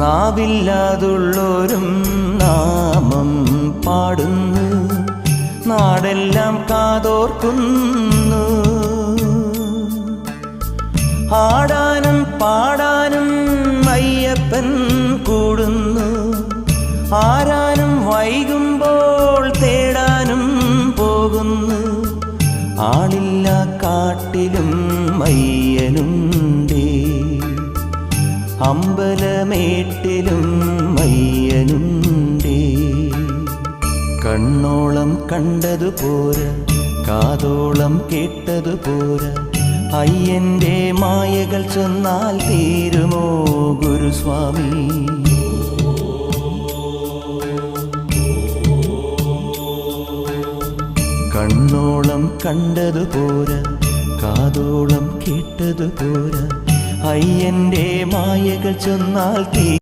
നാവില്ലാതുള്ളോരും നാമം പാടുന്നു, നാടെല്ലാം കാതോർക്കുന്നു. ആടാനും പാടാനും അയ്യപ്പൻ കൂടുന്നു, ആരാനും വൈകുമ്പോൾ തേടാനും പോകുന്നു. ആളില്ല കാട്ടിലും അയ്യനുണ്ടേ, അമ്പലമേട്ടിലും അയ്യനുണ്ടേ. കണ്ണോളം കണ്ടതുപോരാ, കാതോളം കേട്ടതുപോരാ, അയ്യന്റെ മായകൾ ചൊന്നാൽ തീരുമോ ഗുരുസ്വാമി? കണ്ണോളം കണ്ടതുപോരാ, കാതോളം കേട്ടതുപോരാ, അയ്യന്റെ മായകൾ ചൊന്നാൽ